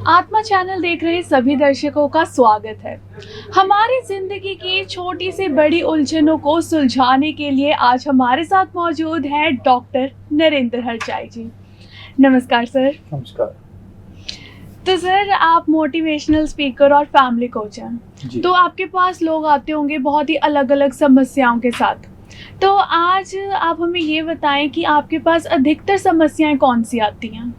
आत्मा चैनल देख रहे सभी दर्शकों का स्वागत है। हमारी जिंदगी की छोटी से बड़ी उलझनों को सुलझाने के लिए आज हमारे साथ मौजूद है डॉक्टर नरेंद्र हरजाई जी। नमस्कार सर। नमस्कार। तो सर, आप मोटिवेशनल स्पीकर और फैमिली कोच हैं, तो आपके पास लोग आते होंगे बहुत ही अलग अलग समस्याओं के साथ। तो आज आप हमें ये बताएं कि आपके पास अधिकतर समस्याएं कौन सी आती हैं?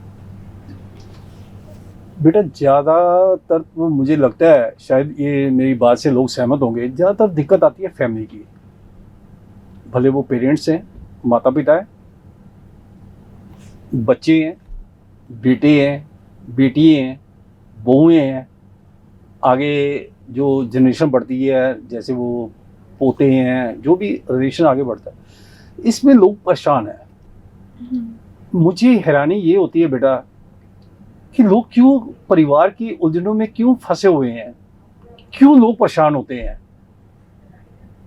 बेटा, ज़्यादातर तो मुझे लगता है, शायद ये मेरी बात से लोग सहमत होंगे, ज़्यादातर दिक्कत आती है फैमिली की। भले वो पेरेंट्स हैं, माता पिता हैं, बच्चे हैं, बेटे हैं, बेटी हैं, बहुएं हैं, आगे जो जनरेशन बढ़ती है, जैसे वो पोते हैं, जो भी रिलेशन आगे बढ़ता है, इसमें लोग परेशान हैं। मुझे हैरानी ये होती है बेटा कि लोग क्यों परिवार की उलझनों में क्यों फंसे हुए हैं, क्यों लोग परेशान होते हैं।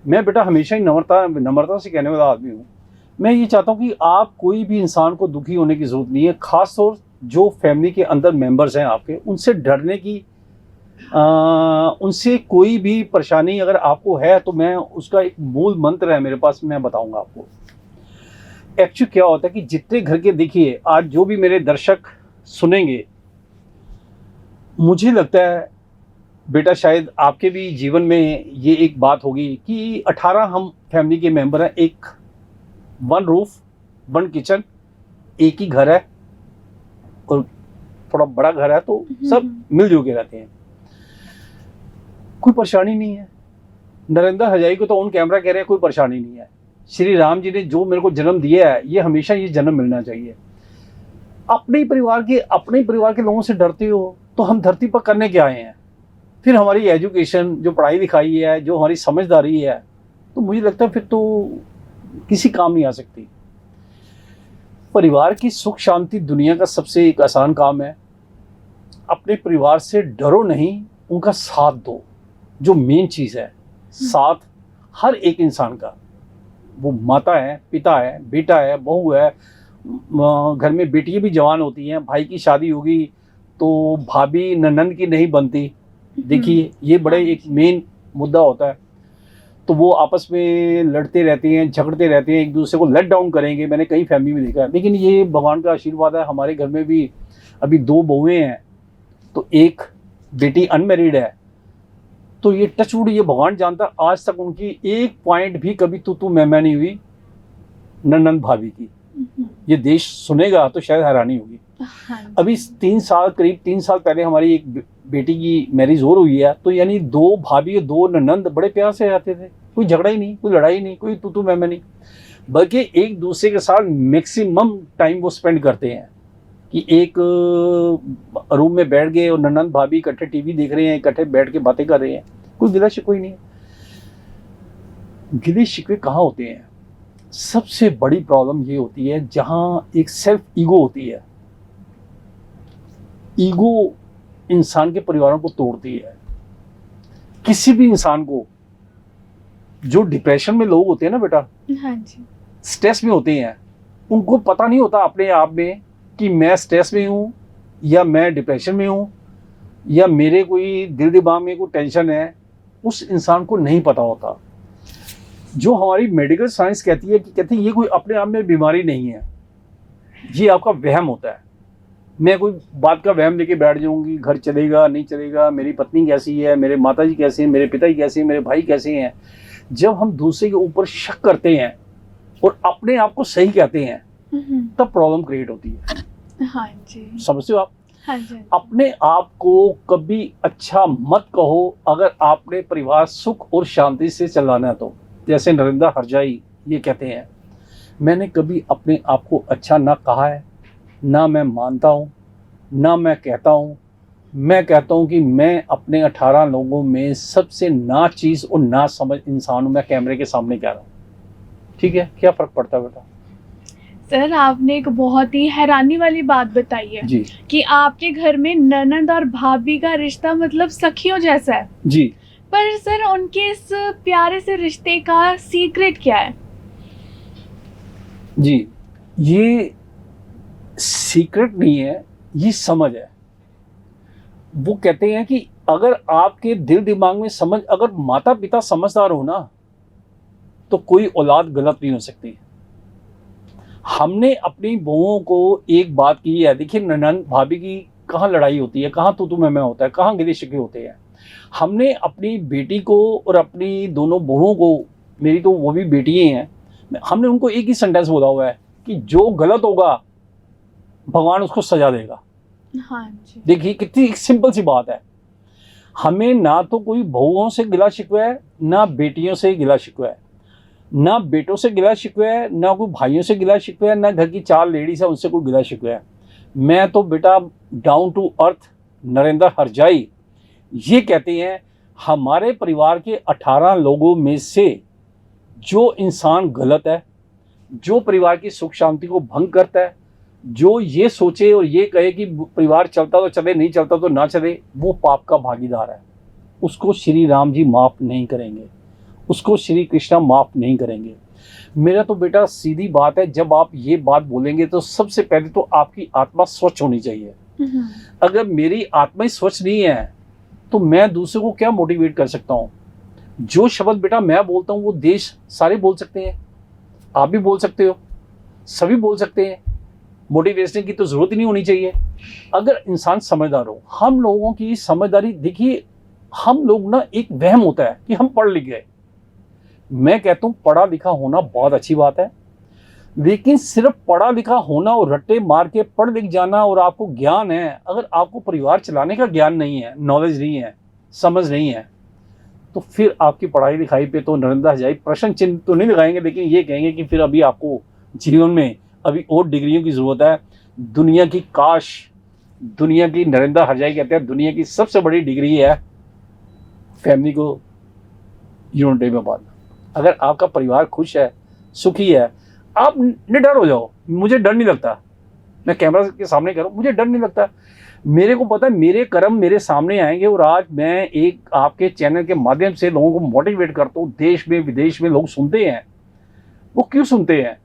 मैं बेटा हमेशा ही नम्रता से कहने वाला आदमी हूँ। मैं ये चाहता हूँ कि आप कोई भी इंसान को दुखी होने की ज़रूरत नहीं है, खास तौर जो फैमिली के अंदर मेंबर्स हैं आपके, उनसे डरने की, उनसे कोई भी परेशानी अगर आपको है तो मैं उसका एक मूल मंत्र है मेरे पास, मैं बताऊंगा आपको। एक्चुअली क्या होता है कि जितने घर के, देखिए आज जो भी मेरे दर्शक सुनेंगे, मुझे लगता है बेटा शायद आपके भी जीवन में ये एक बात होगी कि 18 हम फैमिली के मेंबर हैं, एक वन रूफ, वन किचन, एक ही घर है और थोड़ा बड़ा घर है, तो सब मिलजुल के रहते हैं, कोई परेशानी नहीं है। नरेंद्र हरजाई को तो ऑन कैमरा कह रहे हैं कोई परेशानी नहीं है। श्री राम जी ने जो मेरे को जन्म दिया है, ये हमेशा ये जन्म मिलना चाहिए। अपने परिवार के लोगों से डरते हो तो हम धरती पर करने क्या आए हैं? फिर हमारी एजुकेशन, जो पढ़ाई लिखाई है, जो हमारी समझदारी है, तो मुझे लगता है फिर तो किसी काम नहीं आ सकती। परिवार की सुख शांति दुनिया का सबसे एक आसान काम है। अपने परिवार से डरो नहीं, उनका साथ दो। जो मेन चीज़ है, साथ हर एक इंसान का, वो माता है, पिता है, बेटा है, बहू है, घर में बेटियां भी जवान होती हैं, भाई की शादी होगी तो भाभी ननंद की नहीं बनती। देखिए ये बड़े एक मेन मुद्दा होता है। तो वो आपस में लड़ते रहते हैं, झगड़ते रहते हैं, एक दूसरे को लेट डाउन करेंगे। मैंने कई फैमिली में देखा है, लेकिन ये भगवान का आशीर्वाद है, हमारे घर में भी अभी 2 बहुएं हैं, तो एक बेटी अनमैरिड है। तो ये टचवुड, ये भगवान जानता, आज तक उनकी एक पॉइंट भी कभी तू मैं नहीं हुई ननंद भाभी की। ये देश सुनेगा तो शायद हैरानी होगी। अभी 3 साल, करीब 3 साल पहले हमारी एक बेटी की मैरिज हो रही है, तो यानी 2 भाभी और 2 ननंद बड़े प्यार से रहते थे, कोई झगड़ा ही नहीं, कोई लड़ाई नहीं, कोई तू मैं नहीं, बल्कि एक दूसरे के साथ मैक्सिमम टाइम वो स्पेंड करते हैं कि एक रूम में बैठ गए और ननंद भाभी इकट्ठे टीवी देख रहे हैं, इकट्ठे बैठ के बातें कर रहे हैं, कोई गिला शिकवा नहीं है। गिले शिकवे कहाँ होते हैं? सबसे बड़ी प्रॉब्लम ये होती है जहां एक सेल्फ ईगो होती है। ईगो इंसान के परिवारों को तोड़ती है। किसी भी इंसान को, जो डिप्रेशन में लोग होते हैं ना बेटा, हाँ जी, स्ट्रेस में होते हैं, उनको पता नहीं होता अपने आप में कि मैं स्ट्रेस में हूं या मैं डिप्रेशन में हूं या मेरे कोई दिल दिमाग में कोई टेंशन है, उस इंसान को नहीं पता होता। जो हमारी मेडिकल साइंस कहती है ये कोई अपने आप में बीमारी नहीं है, ये आपका वहम होता है। मैं कोई बात का वहम लेके बैठ जाऊंगी, घर चलेगा नहीं चलेगा, मेरी पत्नी कैसी है, मेरे माताजी कैसे हैं, मेरे पिताजी कैसे हैं, मेरे भाई कैसे हैं। जब हम दूसरे के ऊपर शक करते हैं और अपने आप को सही कहते हैं, तब प्रॉब्लम क्रिएट होती है। हाँ जी, समझते हो आप? हाँ जी। अपने आप को कभी अच्छा मत कहो अगर आपने परिवार सुख और शांति से चलाना है तो। जैसे नरेंद्र हरजाई ये कहते हैं, मैंने कभी अपने आप को अच्छा ना कहा है, ना मैं मानता हूँ, ना मैं कहता हूँ। मैं कहता हूँ कि मैं अपने 18 लोगों में सबसे ना चीज़ और ना समझ इंसान हूँ। मैं कैमरे के सामने कह रहा हूँ, ठीक है? क्या फ़र्क पड़ता है बेटा? सर, आपने एक बहुत ही हैरानी वाली बात बताई है जी, कि आपके घर में ननंद और भाभी का रिश्ता मतलब सखियों जैसा है जी। पर सर, उनके इस प्यारे से रिश्ते का सीक्रेट क्या है? जी, ये सीक्रेट नहीं है, ये समझ है। वो कहते हैं कि अगर आपके दिल दिमाग में समझ, अगर माता पिता समझदार हो ना, तो कोई औलाद गलत नहीं हो सकती। हमने अपनी बहुओं को एक बात की है, देखिए ननंद भाभी की कहाँ लड़ाई होती है, कहाँ तू मैं होता है, कहाँ गिले शिकवे होते हैं। हमने अपनी बेटी को और अपनी दोनों बहुओं को, मेरी तो वो भी बेटी ही हैं, हमने उनको एक ही सेंटेंस बोला हुआ है कि जो गलत होगा भगवान उसको सजा देगा। हाँ जी। देखिए कितनी एक सिंपल सी बात है। हमें ना तो कोई बहुओं से गिला शिकवा है, ना बेटियों से गिला शिकवा है, ना बेटों से गिला शिकवा है, ना कोई भाइयों से गिला शिकवा है, ना घर की 4 लेडीज है उनसे कोई गिला शिकवा है। मैं तो बेटा डाउन टू अर्थ नरेंद्र हरजाई ये कहते हैं, हमारे परिवार के 18 लोगों में से जो इंसान गलत है, जो परिवार की सुख शांति को भंग करता है, जो ये सोचे और ये कहे कि परिवार चलता तो चले, नहीं चलता तो ना चले, वो पाप का भागीदार है। उसको श्री राम जी माफ नहीं करेंगे, उसको श्री कृष्णा माफ नहीं करेंगे। मेरा तो बेटा सीधी बात है, जब आप ये बात बोलेंगे तो सबसे पहले तो आपकी आत्मा स्वच्छ होनी चाहिए। अगर मेरी आत्मा ही स्वच्छ नहीं है तो मैं दूसरे को क्या मोटिवेट कर सकता हूँ। जो शब्द बेटा मैं बोलता हूँ वो देश सारे बोल सकते हैं, आप भी बोल सकते हो, सभी बोल सकते हैं। मोटिवेशन की तो जरूरत ही नहीं होनी चाहिए अगर इंसान समझदार हो। हम लोगों की समझदारी, देखिए हम लोग ना, एक वहम होता है कि हम पढ़ लिख गए। मैं कहता हूँ पढ़ा लिखा होना बहुत अच्छी बात है, लेकिन सिर्फ पढ़ा लिखा होना और रट्टे मार के पढ़ लिख जाना और आपको ज्ञान है, अगर आपको परिवार चलाने का ज्ञान नहीं है, नॉलेज नहीं है, समझ नहीं है, तो फिर आपकी पढ़ाई लिखाई पे तो नरेंद्र हरजाई प्रश्न चिन्ह तो नहीं लगाएंगे, लेकिन ये कहेंगे कि फिर अभी आपको जीवन में अभी और डिग्रियों की जरूरत है। दुनिया की, काश दुनिया की, नरेंद्र हरजाई कहते हैं दुनिया की सबसे बड़ी डिग्री है फैमिली को यूनिटी में बांधना। अगर आपका परिवार खुश है, सुखी है, आप निडर हो जाओ। मुझे डर नहीं लगता, मैं कैमरा के सामने करूं, मुझे डर नहीं लगता। मेरे को पता है मेरे कर्म मेरे सामने आएंगे, और आज मैं एक आपके चैनल के माध्यम से लोगों को मोटिवेट करता हूँ। देश में विदेश में लोग सुनते हैं, वो क्यों सुनते हैं?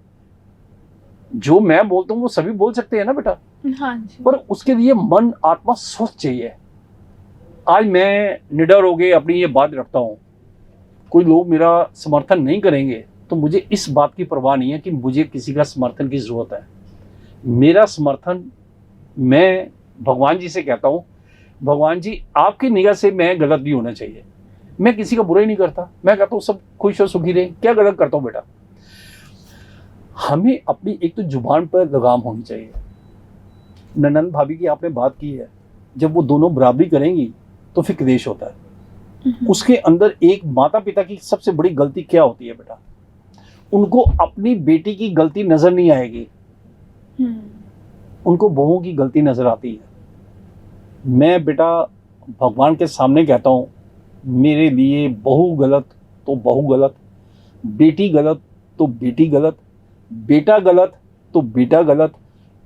जो मैं बोलता हूँ वो सभी बोल सकते हैं ना बेटा। हाँ जी। पर उसके लिए मन आत्मा स्वस्थ चाहिए। आज मैं निडर हो गए अपनी ये बात रखता हूँ, कोई लोग मेरा समर्थन नहीं करेंगे तो मुझे इस बात की परवाह नहीं है कि मुझे किसी का समर्थन की जरूरत है। मेरा समर्थन मैं भगवान जी से कहता हूँ, भगवान जी आपकी निगाह से मैं गलत नहीं होना चाहिए। मैं किसी का बुरा ही नहीं करता, मैं कहता हूँ सब खुश और सुखी रहे। क्या गलत करता हूँ बेटा? हमें अपनी एक तो जुबान पर लगाम होनी चाहिए। ननंद भाभी की आपने बात की है, जब वो दोनों बराबरी करेंगी तो फिर क्लेश होता है। उसके अंदर एक माता पिता की सबसे बड़ी गलती क्या होती है बेटा? उनको अपनी बेटी की गलती नजर नहीं आएगी, उनको बहुओं की गलती नजर आती है। मैं बेटा भगवान के सामने कहता हूँ, मेरे लिए बहू गलत तो बहू गलत, बेटी गलत तो बेटी गलत, बेटा गलत तो बेटा गलत।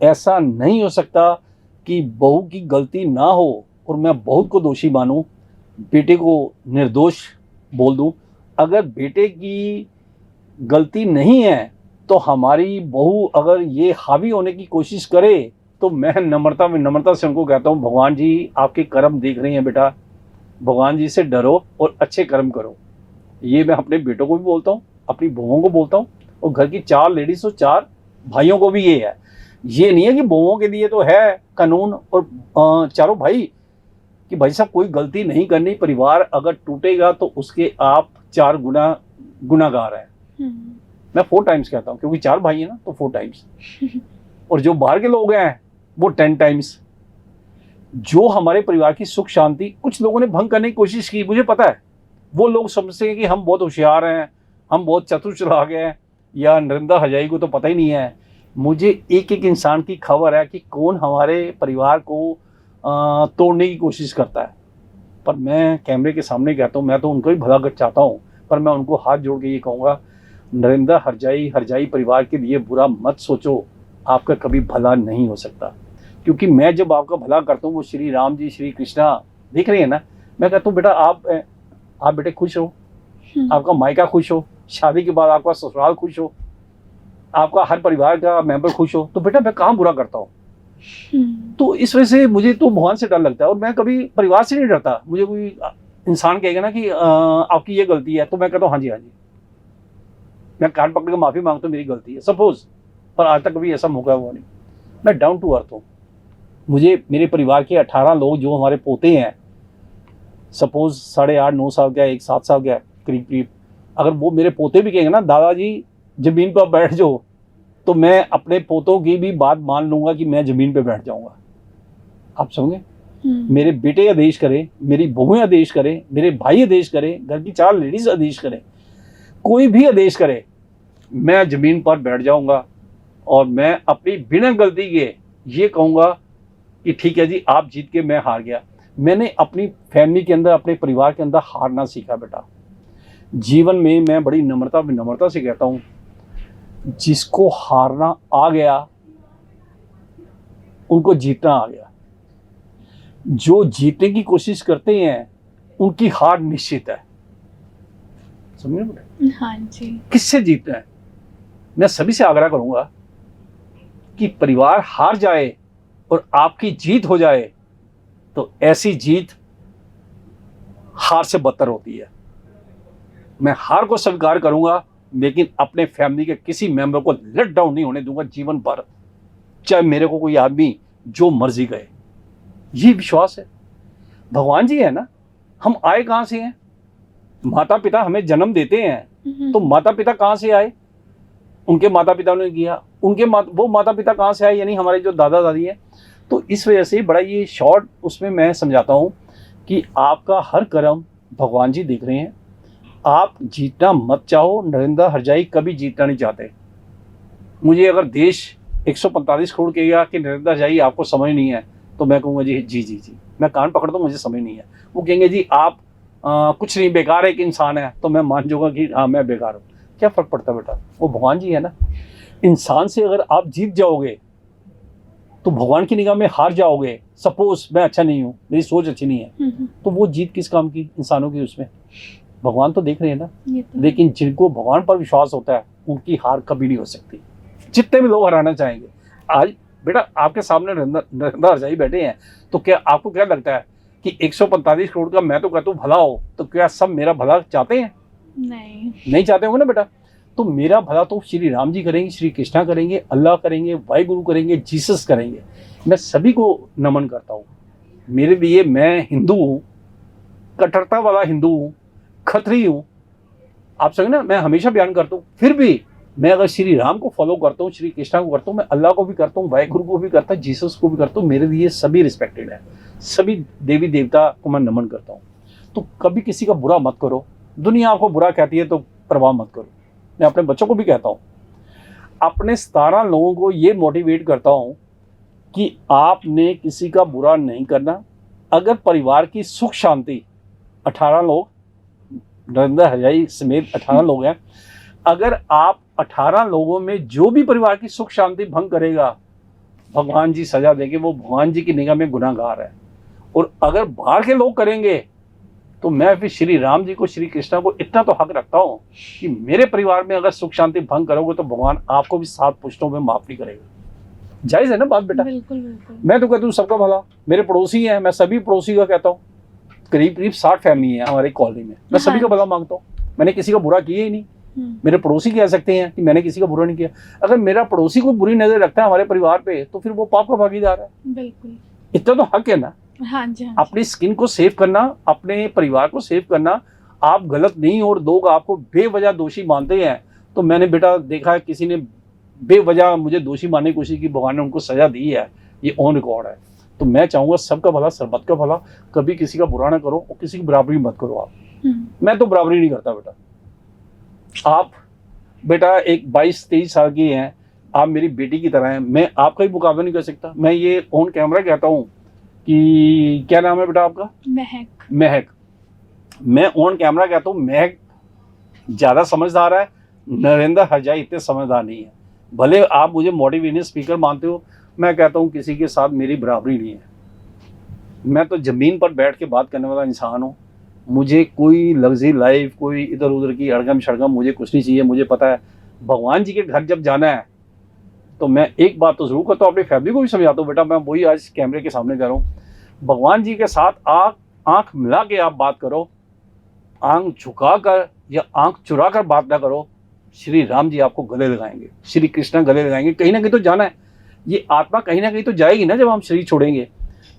ऐसा नहीं हो सकता कि बहू की गलती ना हो और मैं बहुत को दोषी मानूं, बेटे को निर्दोष बोल दूं। अगर बेटे की गलती नहीं है तो हमारी बहू अगर ये हावी होने की कोशिश करे तो मैं नम्रता से उनको कहता हूँ, भगवान जी आपके कर्म देख रहे हैं बेटा, भगवान जी से डरो और अच्छे कर्म करो। ये मैं अपने बेटों को भी बोलता हूँ, अपनी बहुओं को बोलता हूँ, और घर की 4 लेडीज और 4 भाइयों को भी ये है। ये नहीं है कि बहुओं के लिए तो है कानून और चारों भाई कि भाई साहब कोई गलती नहीं करनी, परिवार अगर टूटेगा तो उसके आप 4 गुना गुनाहगार हैं। मैं 4 टाइम्स कहता हूँ, क्योंकि 4 भाई है ना, तो 4 टाइम्स। और जो बाहर के लोग हैं वो 10 टाइम्स। जो हमारे परिवार की सुख शांति कुछ लोगों ने भंग करने की कोशिश की, मुझे पता है। वो लोग समझते हैं कि हम बहुत होशियार हैं, हम बहुत चतुर चालाक हैं, या नरेंद्र हरजाई को तो पता ही नहीं है। मुझे एक एक इंसान की खबर है कि कौन हमारे परिवार को तोड़ने की कोशिश करता है। पर मैं कैमरे के सामने कहता हूँ, मैं तो उनको ही भला कर चाहता हूँ, पर मैं उनको हाथ जोड़ के ये कहूँगा, नरेंद्र हरजाई परिवार के लिए बुरा मत सोचो, आपका कभी भला नहीं हो सकता। क्योंकि मैं जब आपका भला करता हूँ, वो श्री राम जी श्री कृष्णा देख रहे हैं ना, मैं कहता हूँ बेटा आप बेटे खुश हो, आपका मायका खुश हो, शादी के बाद आपका ससुराल खुश हो, आपका हर परिवार का मेंबर खुश हो, तो बेटा मैं कहाँ बुरा करता हूँ। तो इस वजह से मुझे तो भगवान से डर लगता है। और मैं कभी परिवार से नहीं डरता। मुझे कोई इंसान कहेगा ना कि आपकी ये गलती है, तो मैं कहता हूँ हाँ जी हाँ जी, मैं कान पकड़ के माफी मांगता हूँ, मेरी गलती है सपोज, पर आज तक कभी ऐसा मौका हुआ नहीं। मैं डाउन टू अर्थ हूँ। मुझे मेरे परिवार के 18 लोग जो हमारे पोते हैं, सपोज 8.5-9 साल का, 7 साल का करीब करीब, अगर वो मेरे पोते भी कहेंगे ना दादाजी जमीन पर बैठ जाओ, तो मैं अपने पोतों की भी बात मान लूंगा कि मैं जमीन पे बैठ जाऊंगा। आप समझे? मेरे बेटे आदेश करें, मेरी बहुएं आदेश करें, मेरे भाई आदेश करें, घर की 4 लेडीज आदेश करें, कोई भी आदेश करे, मैं जमीन पर बैठ जाऊंगा और मैं अपनी बिना गलती के ये कहूंगा कि ठीक है जी, आप जीत के मैं हार गया। मैंने अपनी फैमिली के अंदर, अपने परिवार के अंदर हारना सीखा बेटा। जीवन में मैं बड़ी विनम्रता से कहता हूं, जिसको हारना आ गया उनको जीतना आ गया। जो जीतने की कोशिश करते हैं उनकी हार निश्चित है। समझे बेटा? हाँ जी। किससे जीतना है? मैं सभी से आग्रह करूंगा कि परिवार हार जाए और आपकी जीत हो जाए, तो ऐसी जीत हार से बदतर होती है। मैं हार को स्वीकार करूंगा, लेकिन अपने फैमिली के किसी मेंबर को लेट डाउन नहीं होने दूंगा जीवन भर, चाहे मेरे को कोई आदमी जो मर्जी कहे। ये विश्वास है। भगवान जी है ना, हम आए कहां से हैं? माता पिता हमें जन्म देते हैं, तो माता पिता कहां से आए? उनके माता पिता ने किया, वो माता पिता कहां से आए? यानी हमारे जो दादा दादी हैं। तो इस वजह से बड़ा ये शॉर्ट उसमें मैं समझाता हूं कि आपका हर कर्म भगवान जी देख रहे हैं। आप जीतना मत चाहो, नरेंद्र हरजाई कभी जीतना नहीं चाहते। मुझे अगर देश 145 करोड़ कहेगा कि नरेंद्र हरजाई आपको समझ नहीं है, तो मैं कहूँगा जी जी जी जी, मैं कान पकड़ता हूँ, मुझे समझ नहीं है। वो कहेंगे जी आप कुछ नहीं, बेकार एक इंसान है, तो मैं मान जाऊंगा कि हाँ मैं बेकार हूँ। क्या फर्क पड़ता है बेटा? वो भगवान जी है ना। इंसान से अगर आप जीत जाओगे तो भगवान की निगाह में हार जाओगे। सपोज मैं अच्छा नहीं हूँ, मेरी सोच अच्छी नहीं है, तो वो जीत किस काम की? इंसानों की। उसमें भगवान तो देख रहे हैं ना। लेकिन जिनको भगवान पर विश्वास होता है उनकी हार कभी नहीं हो सकती, जितने भी लोग हराना चाहेंगे। आज बेटा आपके सामने नरेंद्र हरजाई बैठे हैं, तो क्या आपको क्या लगता है कि 145 करोड़ का मैं तो कहता हूँ भला हो, तो क्या सब मेरा भला चाहते हैं? नहीं चाहते होंगे ना बेटा। तो मेरा भला तो श्री राम जी करेंगे, श्री कृष्णा करेंगे, अल्लाह करेंगे, वाहिगुरु करेंगे, जीसस करेंगे। मैं सभी को नमन करता हूँ। मेरे लिए मैं हिंदू हूँ, कट्टरता वाला हिंदू हूँ, खत्री हूँ। आप समझे ना, मैं हमेशा बयान करता हूँ। फिर भी मैं अगर श्री राम को फॉलो करता हूँ, श्री कृष्णा को करता हूँ, मैं अल्लाह को भी करता हूँ, वाहिगुरु को भी करता हूँ, जीसस को भी करता हूँ। मेरे लिए सभी रिस्पेक्टेड है। सभी देवी देवता को मैं नमन करता हूँ। तो कभी किसी का बुरा मत करो। दुनिया आपको बुरा कहती है तो परवाह मत करो। मैं अपने बच्चों को भी कहता हूँ, अपने 17 लोगों को ये मोटिवेट करता हूँ कि आपने किसी का बुरा नहीं करना। अगर परिवार की सुख शांति, 18 लोग, नरेंद्र हरजाई समेत 18 लोग हैं, अगर आप 18 लोगों में जो भी परिवार की सुख शांति भंग करेगा, भगवान जी सजा देंगे। वो भगवान जी की निगाह में गुनाहगार है। और अगर बाहर के लोग करेंगे, तो मैं फिर श्री राम जी को, श्री कृष्णा को इतना तो हक रखता हूँ कि मेरे परिवार में अगर सुख शांति भंग करोगे तो भगवान आपको भी 7 पुश्तों में माफ नहीं करेगा। जायज है ना बात बेटा? बिल्कुल बिल्कुल। मैं तो कहता हूँ सबका भला। मेरे पड़ोसी हैं, मैं सभी पड़ोसी का कहता हूँ। करीब 60 फैमिली है हमारी कॉलोनी में। मैं सभी का भला मांगता हूँ। मैंने किसी का बुरा किया ही नहीं। मेरे पड़ोसी कह सकते हैं कि मैंने किसी का बुरा नहीं किया। अगर मेरा पड़ोसी को बुरी नजर रखता है हमारे परिवार पे, तो फिर वो पाप का भागीदार है। बिल्कुल, इतना तो हक है ना। हाँ जी, हाँ जी। अपनी स्किन को सेव करना, अपने परिवार को सेव करना। आप गलत नहीं और लोग आपको बेवजह दोषी मानते हैं, तो मैंने बेटा देखा है किसी ने बेवजह मुझे दोषी मानने की कोशिश की, भगवान ने उनको सजा दी है। ये ऑन रिकॉर्ड है। तो मैं चाहूंगा सबका भला, सरबत का भला। कभी किसी का बुरा ना करो और किसी की बराबरी मत करो आप। मैं तो बराबरी नहीं करता बेटा। आप बेटा एक 22-23 साल की हैं, आप मेरी बेटी की तरह हैं। मैं आपका ही मुकाबला नहीं कर सकता। मैं ये ऑन कैमरा कहता हूँ कि क्या नाम है बेटा आपका? महक। मैं ऑन कैमरा कहता हूँ महक ज़्यादा समझदार है, नरेंद्र हरजाई इतने समझदार नहीं है। भले आप मुझे मोटिवेशनल स्पीकर मानते हो, मैं कहता हूँ किसी के साथ मेरी बराबरी नहीं है। मैं तो ज़मीन पर बैठ के बात करने वाला इंसान हूँ। मुझे कोई लग्जरी लाइफ, कोई इधर उधर की अड़गम शड़गम मुझे कुछ नहीं चाहिए। मुझे पता है भगवान जी के घर जब जाना है तो मैं एक बात तो जरूर करता हूँ, अपनी फैमिली को भी समझाता हूँ, बेटा मैं वही आज कैमरे के सामने कह रहा हूँ, भगवान जी के साथ आंख मिला के आप बात करो, आंख झुका कर या आंख चुरा कर बात ना करो। श्री राम जी आपको गले लगाएंगे, श्री कृष्ण गले लगाएंगे, कहीं ना कहीं तो जाना है, ये आत्मा कहीं ना कहीं तो जाएगी ना जब हम शरीर छोड़ेंगे।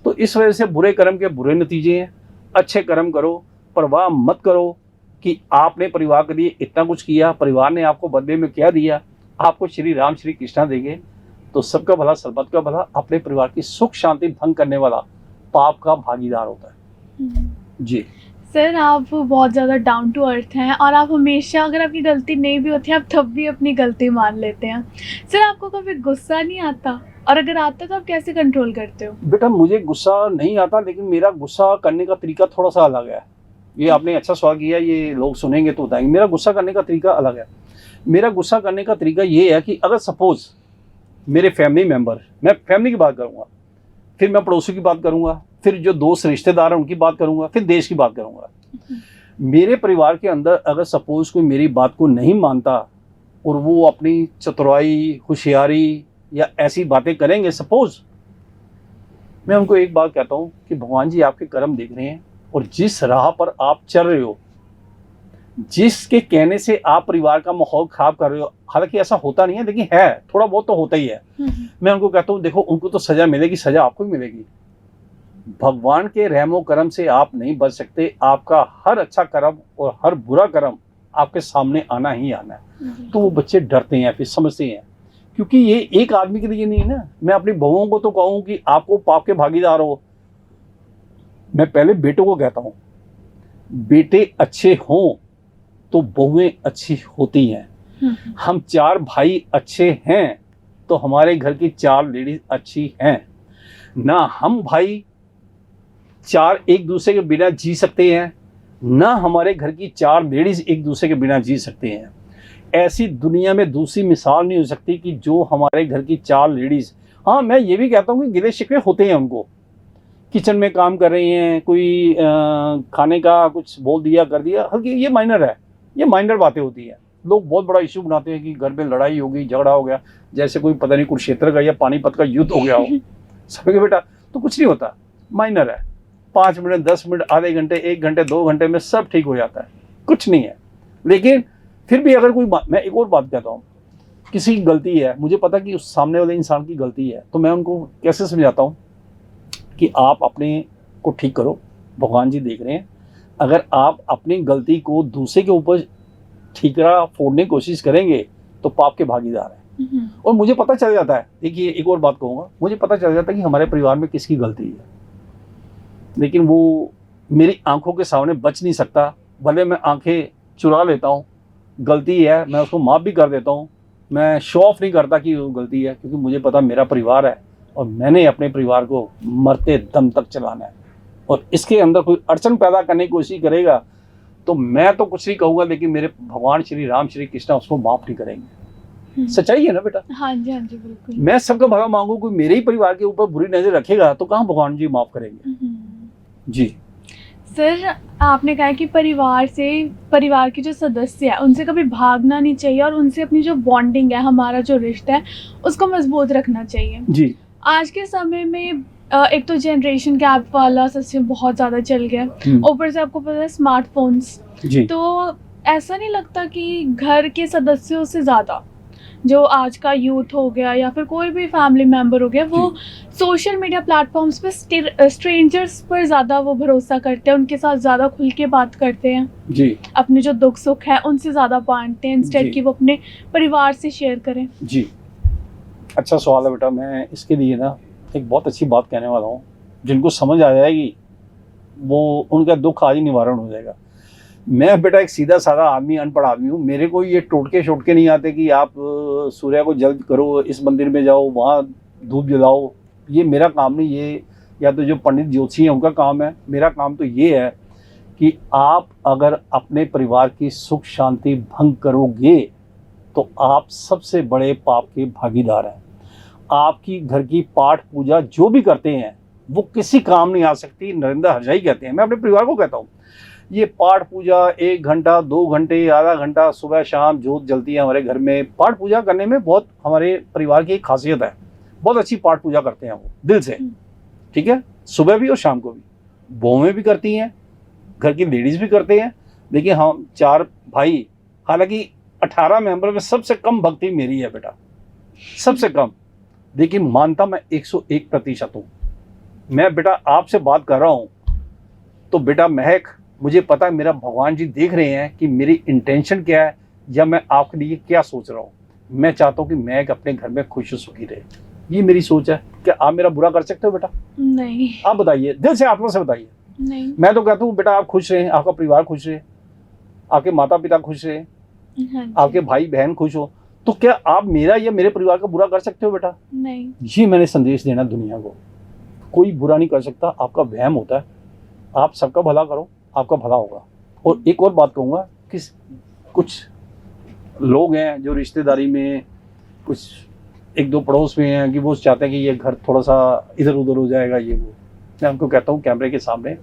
तो इस वजह से बुरे कर्म के बुरे नतीजे हैं, अच्छे कर्म करो, परवाह मत करो कि आपने परिवार के लिए इतना कुछ किया, परिवार ने आपको बदले में क्या दिया, आपको श्री राम श्री कृष्णा देंगे। तो सबका भला सर्बत का भला, अपने परिवार की सुख शांति भंग करने वाला पाप का भागीदार होता है। जी सर, आप बहुत ज़्यादा डाउन टू अर्थ हैं और आप हमेशा, अगर आपकी गलती नहीं भी होती है, आप तब भी अपनी गलती मान लेते हैं। सर, आपको कभी गुस्सा नहीं आता, और अगर आता तो आप कैसे कंट्रोल करते हो? बेटा मुझे गुस्सा नहीं आता, लेकिन मेरा गुस्सा करने का तरीका थोड़ा सा अलग है। ये आपने अच्छा सवाल किया, ये लोग सुनेंगे तो बताएंगे। मेरा गुस्सा करने का तरीका अलग है। मेरा गुस्सा करने का तरीका ये है कि अगर सपोज मेरे फैमिली मेंबर, मैं फैमिली की बात करूँगा, फिर मैं पड़ोसी की बात करूँगा, फिर जो दोस्त रिश्तेदार हैं उनकी बात करूँगा, फिर देश की बात करूँगा। मेरे परिवार के अंदर अगर सपोज कोई मेरी बात को नहीं मानता और वो अपनी चतुराई, होशियारी या ऐसी बातें करेंगे, सपोज मैं उनको एक बात कहता हूँ कि भगवान जी आपके कर्म देख रहे हैं, और जिस राह पर आप चल रहे हो, जिसके कहने से आप परिवार का माहौल खराब कर रहे हो, हालांकि ऐसा होता नहीं है लेकिन है, थोड़ा बहुत तो होता ही है। मैं उनको कहता हूँ देखो, उनको तो सजा मिलेगी, सजा आपको भी मिलेगी। भगवान के रहमो करम से आप नहीं बच सकते, आपका हर अच्छा कर्म और हर बुरा कर्म आपके सामने आना ही आना है। तो वो बच्चे डरते हैं, फिर समझते हैं, क्योंकि ये एक आदमी के लिए नहीं है ना। मैं अपनी बहुओं को तो कहूँ कि आपको पाप के भागीदार हो। मैं पहले बेटों को कहता हूँ, बेटे अच्छे हों तो बहुएं अच्छी होती हैं। हम 4 भाई अच्छे हैं तो हमारे घर की 4 लेडीज अच्छी हैं ना। हम भाई 4 एक दूसरे के बिना जी सकते हैं, ना हमारे घर की 4 लेडीज एक दूसरे के बिना जी सकते हैं। ऐसी दुनिया में दूसरी मिसाल नहीं हो सकती कि जो हमारे घर की 4 लेडीज, हाँ मैं ये भी कहता हूँ कि गिले शिकवे होते हैं उनको, किचन में काम कर रही हैं, कोई खाने का कुछ बोल दिया कर दिया, हल्की, ये माइनर है, ये माइनर बातें होती हैं। लोग बहुत बड़ा इशू बनाते हैं कि घर में लड़ाई हो गई, झगड़ा हो गया, जैसे कोई पता नहीं कुरुक्षेत्र का या पानीपत का युद्ध हो गया हो। समझ बेटा, तो कुछ नहीं होता, माइनर है। 5 मिनट, 10 मिनट, आधे घंटे, 1 घंटे, 2 घंटे में सब ठीक हो जाता है, कुछ नहीं है। लेकिन फिर भी अगर कोई मैं एक और बात कहता हूँ, किसी की गलती है, मुझे पता कि उस सामने वाले इंसान की गलती है, तो मैं उनको कैसे समझाता हूँ कि आप अपने को ठीक करो, भगवान जी देख रहे हैं। अगर आप अपनी गलती को दूसरे के ऊपर ठीकरा फोड़ने की कोशिश करेंगे तो पाप के भागीदार हैं। और मुझे पता चल जाता है, देखिए एक और बात कहूँगा, मुझे पता चल जाता है कि हमारे परिवार में किसकी गलती है, लेकिन वो मेरी आंखों के सामने बच नहीं सकता। भले मैं आंखें चुरा लेता हूँ, गलती है, मैं उसको माफ़ भी कर देता हूँ, मैं शो ऑफ नहीं करता कि वो गलती है, क्योंकि मुझे पता मेरा परिवार है और मैंने अपने परिवार को मरते दम तक चलाना है। और इसके अंदर कोई अड़चन पैदा करने की कोशिश करेगा तो मैं तो कुछ नहीं कहूँगा, लेकिन मेरे भगवान श्री राम श्री कृष्ण उसको माफ़ नहीं करेंगे। सच्चाई है ना बेटा? हाँ जी, हाँ जी, बिल्कुल। मैं सबका भला मांगू, कोई मेरे ही परिवार के ऊपर बुरी नज़र रखेगा तो कहाँ भगवान जी माफ़ करेंगे। जी सर, आपने कहा कि परिवार के जो सदस्य हैं उनसे कभी भागना नहीं चाहिए और उनसे अपनी जो बॉन्डिंग है, हमारा जो रिश्ता है, उसको मजबूत रखना चाहिए। जी। आज के समय में एक तो जनरेशन गैप वाला सिस्टम बहुत ज़्यादा चल गया, ऊपर से आपको पता है स्मार्टफोन्स, तो ऐसा नहीं लगता कि घर के सदस्यों से ज़्यादा जो आज का यूथ हो गया या फिर कोई भी फैमिली मेम्बर हो गया, वो सोशल मीडिया प्लेटफॉर्म्स पे स्ट्रेंजर्स पर ज़्यादा वो भरोसा करते हैं, उनके साथ ज़्यादा खुल के बात करते हैं जी, अपने जो दुख सुख है उनसे ज़्यादा बांटते हैं इंस्टेड कि वो अपने परिवार से शेयर करें। जी, अच्छा सवाल है बेटा। मैं इसके लिए ना एक बहुत अच्छी बात कहने वाला हूँ, जिनको समझ आ जाएगी वो उनका दुख आज ही निवारण हो जाएगा। मैं बेटा एक सीधा साधा आदमी, अनपढ़ आदमी हूँ, मेरे को ये टोटके शोटके नहीं आते कि आप सूर्य को जल्द करो, इस मंदिर में जाओ, वहाँ धूप जलाओ, ये मेरा काम नहीं। ये या तो जो पंडित ज्योतिषी हैं उनका काम है, मेरा काम तो ये है कि आप अगर अपने परिवार की सुख शांति भंग करोगे तो आप सबसे बड़े पाप के भागीदार हैं। आपकी घर की पाठ पूजा जो भी करते हैं वो किसी काम नहीं आ सकती, नरेंद्र हरजाई कहते हैं। मैं अपने परिवार को कहता हूँ, ये पाठ पूजा 1 घंटा 2 घंटे आधा घंटा सुबह शाम जोत जलती है हमारे घर में। पाठ पूजा करने में बहुत हमारे परिवार की एक खासियत है, बहुत अच्छी पाठ पूजा करते हैं वो दिल से, ठीक है, सुबह भी और शाम को भी। बहुएं भी करती हैं, घर की लेडीज भी करते हैं। देखिए हम 4 भाई, हालांकि 18 मेंबर में सबसे कम भक्ति मेरी है बेटा, सबसे कम। देखिए मानता मैं 101% हूँ। मैं बेटा आपसे बात कर रहा हूँ तो बेटा महक, मुझे पता है मेरा भगवान जी देख रहे हैं कि मेरी इंटेंशन क्या है या मैं आपके लिए क्या सोच रहा हूँ। मैं चाहता हूँ कि महक अपने घर में खुश सुखी रहे, ये मेरी सोच है। क्या आप मेरा बुरा कर सकते हो बेटा? नहीं। आप बताइए, दिल से आत्मा से बताइए। नहीं। मैं तो कहता हूँ बेटा आप खुश रहें, आपका परिवार खुश रहे, आपके माता पिता खुश रहे, हाँ आपके भाई बहन खुश हो, तो क्या आप मेरा या मेरे परिवार का बुरा कर सकते हो बेटा? नहीं। ये मैंने संदेश देना दुनिया को, कोई बुरा नहीं कर सकता। आपका वहम होता है, आप सबका भला करो, आपका भला होगा। और एक और बात कहूँगा कि कुछ लोग हैं जो रिश्तेदारी में, कुछ 1-2 पड़ोस में हैं कि वो चाहते हैं कि ये घर थोड़ा सा इधर उधर हो जाएगा, ये वो। मैं उनको कहता हूँ कैमरे के सामने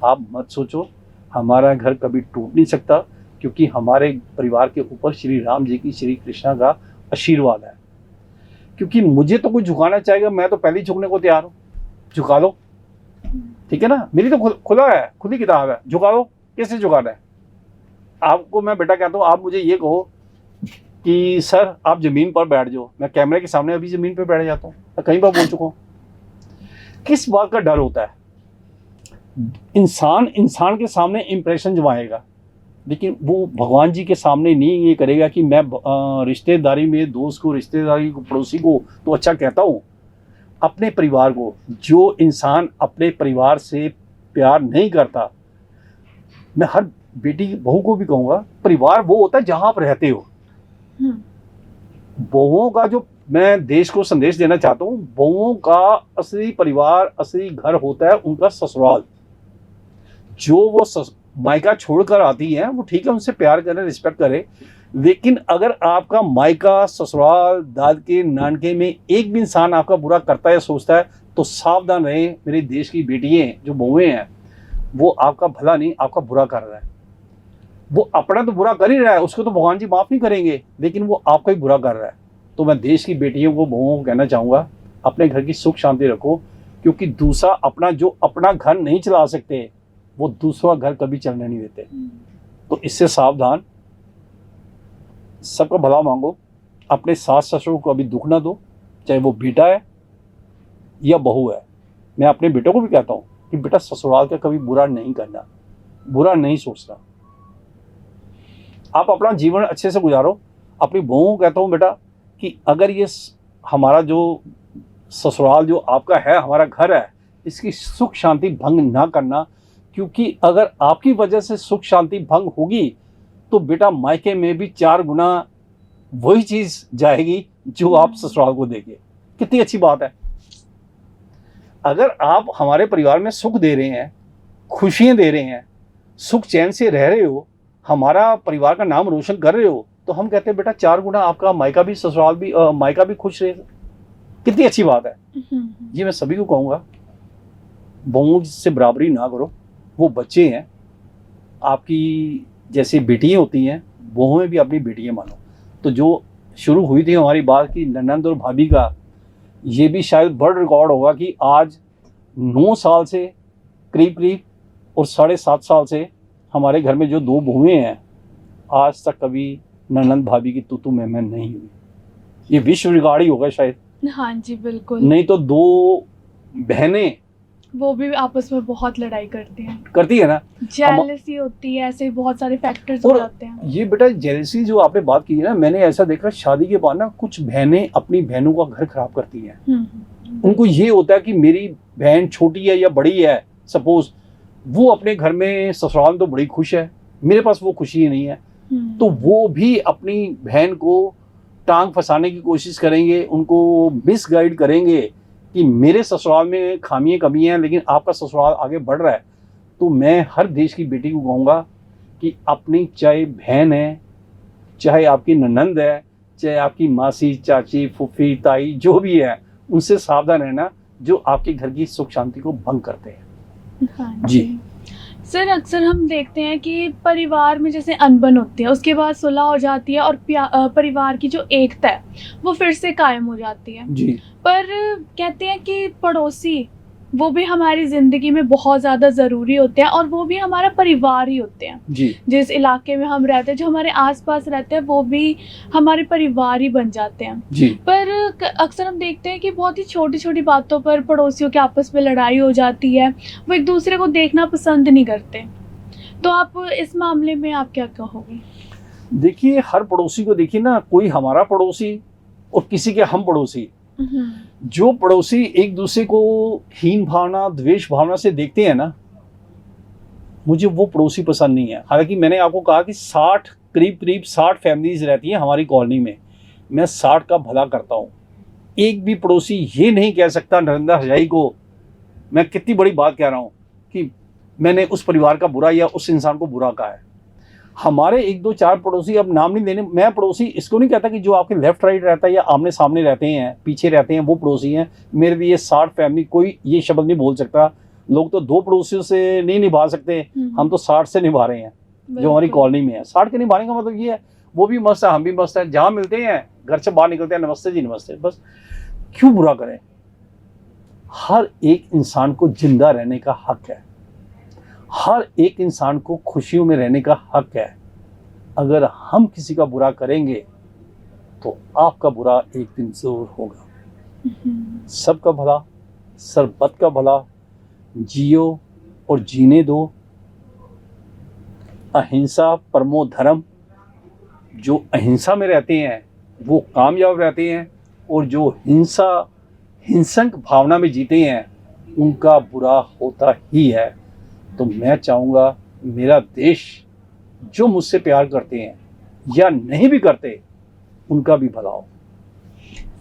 आप मत सोचो, हमारा घर कभी टूट नहीं सकता, क्योंकि हमारे परिवार के ऊपर श्री राम जी की, श्री कृष्णा का आशीर्वाद है। क्योंकि मुझे तो कोई झुकाना चाहेगा, मैं तो पहले ही झुकने को तैयार हूँ। झुका दो, ठीक है ना, मेरी तो खुला है, खुली किताब है, झुका दो, कैसे झुकाना है आपको। मैं बेटा कहता हूँ आप मुझे ये कहो कि सर आप जमीन पर बैठ जाओ, मैं कैमरे के सामने अभी जमीन पर बैठ जाता हूँ, मैं कई बार बोल चुका हूँ। किस बात का डर होता है? इंसान के सामने इंप्रेशन जमाएगा, लेकिन वो भगवान जी के सामने नहीं ये करेगा कि मैं रिश्तेदारी में दोस्त को, रिश्तेदारी को, पड़ोसी को तो अच्छा कहता हूँ, अपने परिवार को, जो इंसान अपने परिवार से प्यार नहीं करता, मैं हर बेटी बहू को भी कहूँगा, परिवार वो होता है जहाँ आप रहते हो। बहुओं का जो मैं देश को संदेश देना चाहता हूँ, बहुओं का असली परिवार, असली घर होता है उनका ससुराल। जो वो मायका छोड़कर आती हैं वो ठीक है, उनसे प्यार करें, रिस्पेक्ट करें, लेकिन अगर आपका मायका, ससुराल, दादके, नानके में एक भी इंसान आपका बुरा करता है, सोचता है, तो सावधान रहें मेरे देश की बेटियां, जो बहुएं हैं, वो आपका भला नहीं आपका बुरा कर रहा है। वो अपना तो बुरा कर ही रहा है, उसको तो भगवान जी माफ़ नहीं करेंगे, लेकिन वो आपका ही बुरा कर रहा है। तो मैं देश की बेटियों को, बहुओं को कहना चाहूँगा, अपने घर की सुख शांति रखो, क्योंकि दूसरा अपना, जो अपना घर नहीं चला सकते, वो दूसरा घर कभी चलने नहीं देते। तो इससे सावधान, सबका भला मांगो, अपने सास ससुर को कभी दुख ना दो, चाहे वो बेटा है या बहू है। मैं अपने बेटों को भी कहता हूँ कि बेटा ससुराल का कभी बुरा नहीं करना, बुरा नहीं सोचना, आप अपना जीवन अच्छे से गुजारो। अपनी बहुओं को कहता हूँ बेटा कि अगर ये हमारा जो ससुराल जो आपका है, हमारा घर है, इसकी सुख शांति भंग ना करना, क्योंकि अगर आपकी वजह से सुख शांति भंग होगी तो बेटा मायके में भी 4 गुना वही चीज़ जाएगी जो आप ससुराल को देंगे। कितनी अच्छी बात है। अगर आप हमारे परिवार में सुख दे रहे हैं, खुशियाँ दे रहे हैं, सुख चैन से रह रहे हो, हमारा परिवार का नाम रोशन कर रहे हो, तो हम कहते हैं बेटा 4 गुना आपका मायका भी, ससुराल भी, मायका भी खुश रहे। कितनी अच्छी बात है। ये मैं सभी को कहूँगा, बहुओं से बराबरी ना करो, वो बच्चे हैं, आपकी जैसे बेटियाँ होती हैं, बहुएं भी अपनी बेटियाँ मानो। तो जो शुरू हुई थी हमारी बात की ननंद और भाभी का, ये भी शायद वर्ल्ड रिकॉर्ड होगा कि आज 9 साल से करीब और 7.5 साल से हमारे घर में जो 2 बहुएं हैं, आज तक कभी ननंद भाभी की तू मैं नहीं हुई। ये विश्व रिकॉर्ड ही होगा शायद। हाँ जी बिल्कुल। नहीं तो 2 बहनें, वो भी आपस में बहुत लड़ाई करती है ना, जेलसी होती है, ऐसे बहुत सारे फैक्टर्स हो जाते हैं। ये बेटा जेलसी जो आपने बात की है ना, मैंने ऐसा देखा शादी के बाद ना कुछ बहनें अपनी बहनों का घर खराब करती हैं। उनको ये होता है कि मेरी बहन छोटी है या बड़ी है, सपोज वो अपने घर में ससुराल तो बड़ी खुश है, मेरे पास वो खुशी नहीं है, तो वो भी अपनी बहन को टांग फंसाने की कोशिश करेंगे, उनको मिसगाइड करेंगे कि मेरे ससुराल में खामियां कमियां हैं, लेकिन आपका ससुराल आगे बढ़ रहा है। तो मैं हर देश की बेटी को कहूँगा कि अपनी, चाहे बहन है, चाहे आपकी ननंद है, चाहे आपकी मासी, चाची, फूफी, ताई, जो भी है, उनसे सावधान रहना जो आपके घर की सुख शांति को भंग करते हैं। हाँ जी। सर अक्सर हम देखते हैं कि परिवार में जैसे अनबन होती है, उसके बाद सुलह हो जाती है और परिवार की जो एकता है वो फिर से कायम हो जाती है। जी पर कहते हैं कि पड़ोसी वो भी हमारी ज़िंदगी में बहुत ज़्यादा ज़रूरी होते हैं और वो भी हमारा परिवार ही होते हैं। जी जिस इलाके में हम रहते हैं, जो हमारे आसपास रहते हैं, वो भी हमारे परिवार ही बन जाते हैं। जी पर अक्सर हम देखते हैं कि बहुत ही छोटी-छोटी बातों पर पड़ोसियों के आपस में लड़ाई हो जाती है। वो एक दूसरे को देखना पसंद नहीं करते। तो आप इस मामले में आप क्या कहोगे? देखिए, हर पड़ोसी को देखिए ना, कोई हमारा पड़ोसी और किसी के हम पड़ोसी। जो पड़ोसी एक दूसरे को हीन भावना, द्वेष भावना से देखते हैं ना, मुझे वो पड़ोसी पसंद नहीं है। हालांकि मैंने आपको कहा कि करीब 60 फैमिलीज रहती हैं हमारी कॉलोनी में। मैं 60 का भला करता हूँ। एक भी पड़ोसी ये नहीं कह सकता नरेंद्र हजाई को, मैं कितनी बड़ी बात कह रहा हूँ, कि मैंने उस परिवार का बुरा या उस इंसान को बुरा कहा है। हमारे 1 2 4 पड़ोसी, अब नाम नहीं देने, मैं पड़ोसी इसको नहीं कहता कि जो आपके लेफ्ट राइट रहता है या आमने सामने रहते हैं, पीछे रहते हैं, वो पड़ोसी हैं। मेरे लिए 60 फैमिली, कोई ये शब्द नहीं बोल सकता। लोग तो 2 पड़ोसियों से नहीं निभा सकते, हम तो 60 से निभा रहे हैं जो हमारी कॉलोनी में है। 60 के निभाने का मतलब ये है, वो भी मस्त है, हम भी मस्त है। जहाँ मिलते हैं, घर से बाहर निकलते हैं, नमस्ते जी नमस्ते, बस। क्यों बुरा करें? हर एक इंसान को जिंदा रहने का हक है, हर एक इंसान को खुशियों में रहने का हक है। अगर हम किसी का बुरा करेंगे तो आपका बुरा एक दिन जरूर होगा। सबका भला, सरबत का भला, जियो और जीने दो। अहिंसा परमो धर्म। जो अहिंसा में रहते हैं वो कामयाब रहते हैं, और जो हिंसक भावना में जीते हैं उनका बुरा होता ही है। तो मैं चाहूँगा मेरा देश, जो मुझसे प्यार करते हैं या नहीं भी करते, उनका भी भला हो।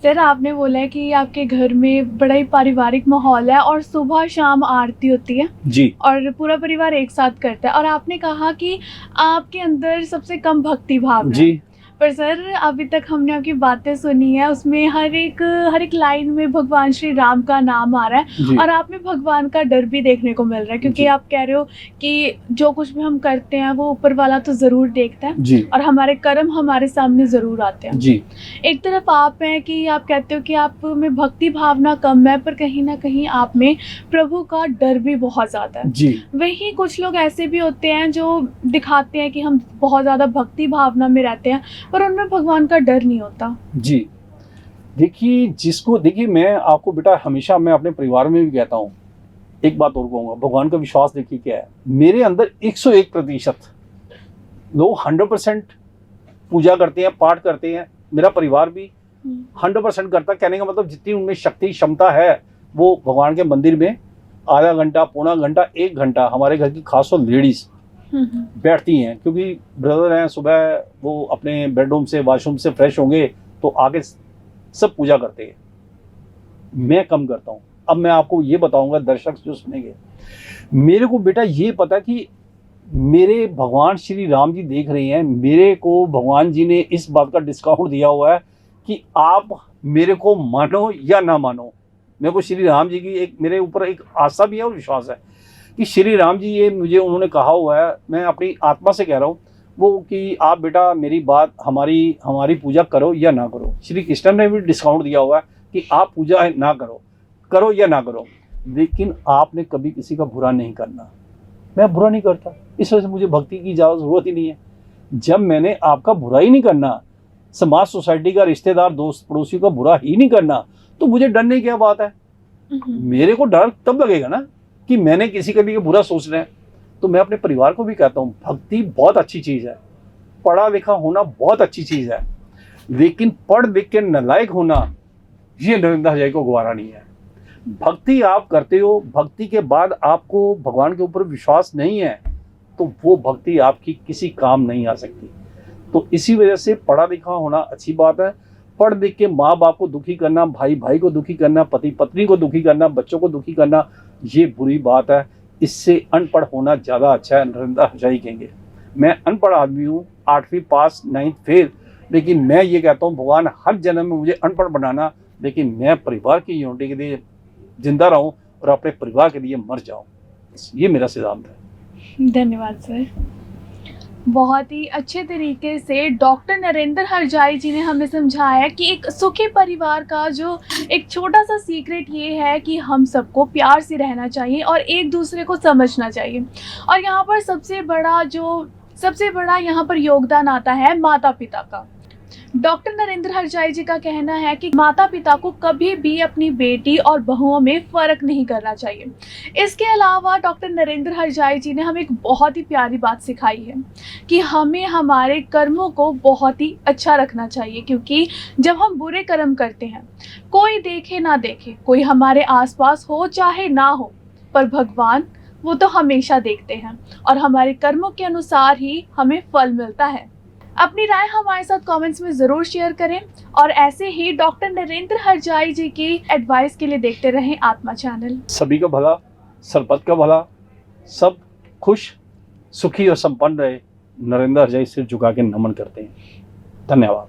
सर आपने बोला है कि आपके घर में बड़ा ही पारिवारिक माहौल है और सुबह शाम आरती होती है जी, और पूरा परिवार एक साथ करता है, और आपने कहा कि आपके अंदर सबसे कम भक्ति भाव है। जी, पर सर अभी तक हमने आपकी बातें सुनी है, उसमें हर एक लाइन में भगवान श्री राम का नाम आ रहा है जी, और आप में भगवान का डर भी देखने को मिल रहा है, क्योंकि जी। आप कह रहे हो कि जो कुछ भी हम करते हैं वो ऊपर वाला तो ज़रूर देखता है जी, और हमारे कर्म हमारे सामने ज़रूर आते हैं। जी, एक तरफ आप हैं कि आप कहते हो कि आप में भक्ति भावना कम है, पर कहीं ना कहीं आप में प्रभु का डर भी बहुत ज़्यादा है। जी, वहीं कुछ लोग ऐसे भी होते हैं जो दिखाते हैं कि हम बहुत ज़्यादा भक्ति भावना में रहते हैं, पर उनमें भगवान का डर नहीं होता। जी। देखिए, मैं आपको बेटा हमेशा, मैं अपने परिवार में भी कहता हूँ, एक बात और कहूँगा, भगवान का विश्वास देखिए क्या है। मेरे अंदर 101% लोग 100% पूजा करते हैं, पाठ करते हैं। मेरा परिवार भी 100% करता है। कहने का मतलब जितनी उनमें शक्ति क्षमता है, वो भगवान के मंदिर में आधा घंटा, पौना घंटा, 1 घंटा, हमारे घर की खास तौर लेडीज बैठती हैं, क्योंकि ब्रदर हैं, सुबह वो अपने बेडरूम से, वॉशरूम से फ्रेश होंगे तो आगे सब पूजा करते हैं। मैं कम करता हूँ। अब मैं आपको ये बताऊंगा, दर्शक जो सुनेंगे, मेरे को बेटा ये पता कि मेरे भगवान श्री राम जी देख रहे हैं। मेरे को भगवान जी ने इस बात का डिस्काउंट दिया हुआ है कि आप मेरे को मानो या ना मानो, मेरे को श्री राम जी की एक, मेरे ऊपर एक आस्था भी है और विश्वास है कि श्री राम जी, ये मुझे उन्होंने कहा हुआ है, मैं अपनी आत्मा से कह रहा हूँ वो, कि आप बेटा मेरी बात, हमारी पूजा करो या ना करो। श्री कृष्ण ने भी डिस्काउंट दिया हुआ है कि आप पूजा ना करो या ना करो, लेकिन आपने कभी किसी का बुरा नहीं करना। मैं बुरा नहीं करता, इस वजह से मुझे भक्ति की ज़्यादा ज़रूरत ही नहीं है। जब मैंने आपका बुरा ही नहीं करना, समाज, सोसाइटी का, रिश्तेदार, दोस्त, पड़ोसियों का बुरा ही नहीं करना, तो मुझे डरने की क्या बात है? मेरे को डर तब लगेगा ना कि मैंने किसी के लिए बुरा सोच रहे हैं। तो मैं अपने परिवार को भी कहता हूँ, भक्ति बहुत अच्छी चीज़ है, पढ़ा लिखा होना बहुत अच्छी चीज़ है, लेकिन पढ़ लिख के नालायक होना, ये नरेंद्र हजाई को गवारा नहीं है। भक्ति आप करते हो, भक्ति के बाद आपको भगवान के ऊपर विश्वास नहीं है, तो वो भक्ति आपकी किसी काम नहीं आ सकती। तो इसी वजह से पढ़ा लिखा होना अच्छी बात है। पढ़ लिख के माँ बाप को दुखी करना, भाई भाई को दुखी करना, पति पत्नी को दुखी करना, बच्चों को दुखी करना, ये बुरी बात है। इससे अनपढ़ होना ज़्यादा अच्छा है, नरेंद्र हजाई कहेंगे। मैं अनपढ़ आदमी हूँ, 8वीं पास, 9th फेल, लेकिन मैं ये कहता हूँ भगवान हर जन्म में मुझे अनपढ़ बनाना, लेकिन मैं परिवार की यूनिटी के लिए जिंदा रहूँ और अपने परिवार के लिए मर जाऊँ। ये मेरा सिद्धांत है। धन्यवाद सर। बहुत ही अच्छे तरीके से डॉक्टर नरेंद्र हरजाई जी ने हमें समझाया कि एक सुखी परिवार का जो एक छोटा सा सीक्रेट ये है कि हम सबको प्यार से रहना चाहिए और एक दूसरे को समझना चाहिए। और यहाँ पर सबसे बड़ा यहाँ पर योगदान आता है माता पिता का। डॉक्टर नरेंद्र हरजाई जी का कहना है कि माता पिता को कभी भी अपनी बेटी और बहुओं में फ़र्क नहीं करना चाहिए। इसके अलावा डॉक्टर नरेंद्र हरजाई जी ने हमें एक बहुत ही प्यारी बात सिखाई है कि हमें हमारे कर्मों को बहुत ही अच्छा रखना चाहिए, क्योंकि जब हम बुरे कर्म करते हैं, कोई देखे ना देखे, कोई हमारे आसपास हो चाहे ना हो, पर भगवान वो तो हमेशा देखते हैं और हमारे कर्मों के अनुसार ही हमें फल मिलता है। अपनी राय हमारे साथ कमेंट्स में ज़रूर शेयर करें और ऐसे ही डॉक्टर नरेंद्र हरजाई जी की एडवाइस के लिए देखते रहें आत्मा चैनल। सभी का भला, सरपत का भला, सब खुश, सुखी और संपन्न रहे। नरेंद्र हरजाई सिर झुका के नमन करते हैं। धन्यवाद।